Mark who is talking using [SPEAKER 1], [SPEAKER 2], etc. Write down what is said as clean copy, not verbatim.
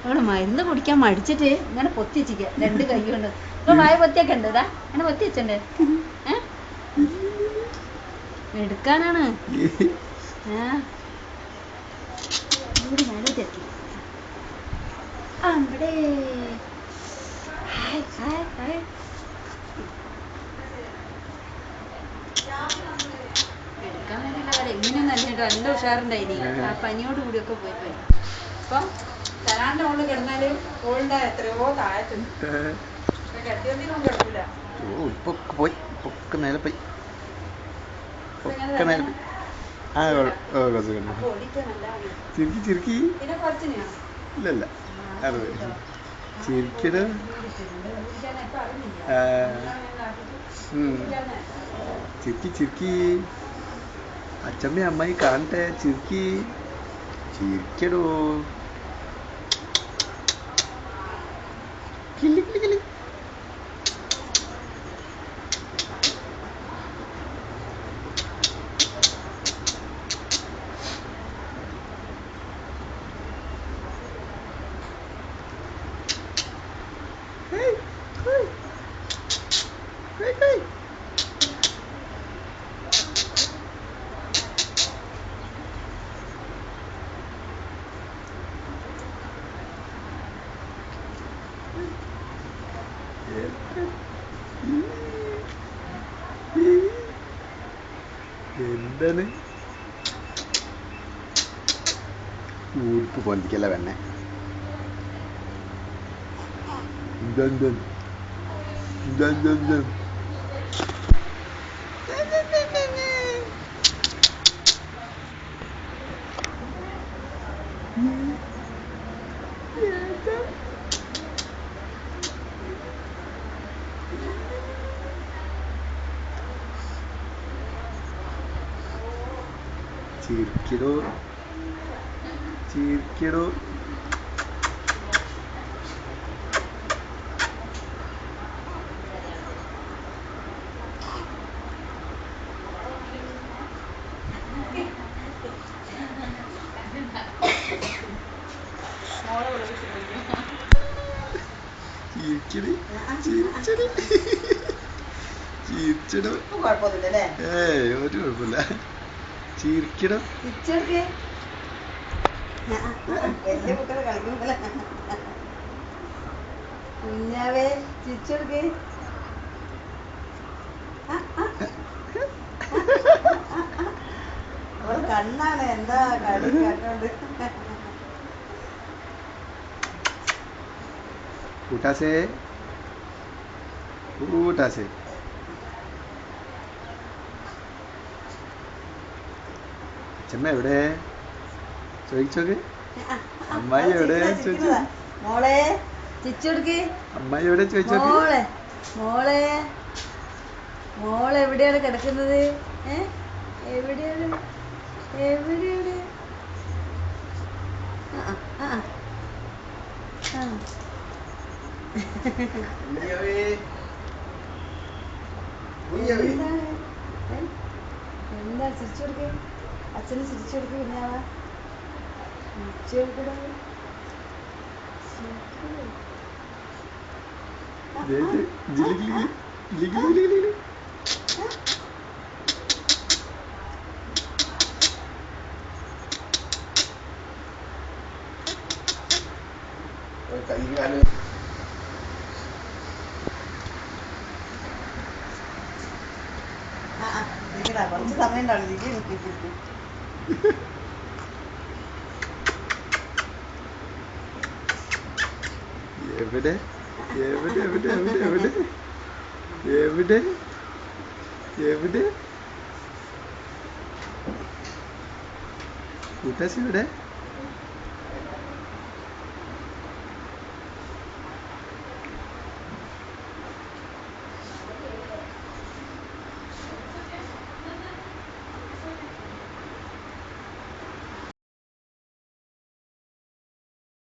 [SPEAKER 1] അവള് മരുന്ന് കുടിക്കാൻ മടിച്ചിട്ട് ഇങ്ങനെ പൊത്തി വെച്ചിക്ക രണ്ട് കൈ കൊണ്ട്. ഇപ്പൊ വായ പൊത്തിയൊക്കെ ഉണ്ട്. ഇതാ അങ്ങനെ പൊത്തി വെച്ചണ്ടേ എടുക്കാനാണ്. എടുക്കാൻ വേണ്ടിയുള്ള കാര്യം എങ്ങനെയൊന്നും അല്ലിട്ടോ. നല്ല ഉഷാറുണ്ടായിനി. ആ പനിയോട് കൂടിയൊക്കെ പോയി പോയി. അപ്പം തരാന്റെ മോള് കിടന്നാല് ഓളുടെ എത്രയോ താഴത്തുണ്ട്. കിടത്തിയൊന്നും കിടക്കില്ല.
[SPEAKER 2] പോയി പൊക്കെ മേലെ പോയി പൊക്കെ മേലെ പോയി. ആ ചിരിക്കി ചിരിക്കി
[SPEAKER 1] പിന്നെ കുറച്ചിനെയോ
[SPEAKER 2] ഇല്ലല്ല ചിരിക്കട ചിരിക്കി ചിരിക്കി അച്ഛമ്മ അമ്മായി കാണട്ടെ. ചിരിക്കി ചിരിക്കടോ. കിളി കിളി കിളി എന്താണ് ഉടുപ്പ് പൊന്തിക്കല്ല പെണ്ണെ. ചിരിക്കടോ ചിരിക്കടോ. ചിരിക്കട് ചിരിച്ചട് ചിരിച്ചടോ. ഏയ് ഒരു കുഴപ്പമില്ല. ചിരിക്കടോ.
[SPEAKER 1] കുഞ്ഞാവേ ചിരിച്ചെടുക്ക്. കണ്ണാണ് എന്താ കളി കണ്ടോണ്ട്.
[SPEAKER 2] കൂട്ടാസേ കൂട്ടാസേ അച്ഛമ്മ എവിടെ ചോദിച്ചോക്ക്. അമ്മായി എവിടെ ചോദിച്ചു.
[SPEAKER 1] മോളെ ചിരിച്ചെടുക്ക്.
[SPEAKER 2] അമ്മായി എവിടെ ചോദിച്ചോക്ക്.
[SPEAKER 1] മോളെ മോളെ മോളെവിടെയാണ് കിടക്കുന്നത്? എവിടെയാണ് എവിടെയാണ്? എന്താ ചിരിച്ചെടുക്ക്. അച്ഛന് ചിരിച്ചെടുക്ക്. കുഞ്ഞാവാ ചിരിച്ചെടുക്കട. കുറച്ച് സമയം ഉണ്ടാവില്ല.
[SPEAKER 2] എവിടെ എവിടെ എവിടെ എവിടെ എവിടെ എവിടെ എവിടെ കൂട്ടാശി എവിടെ?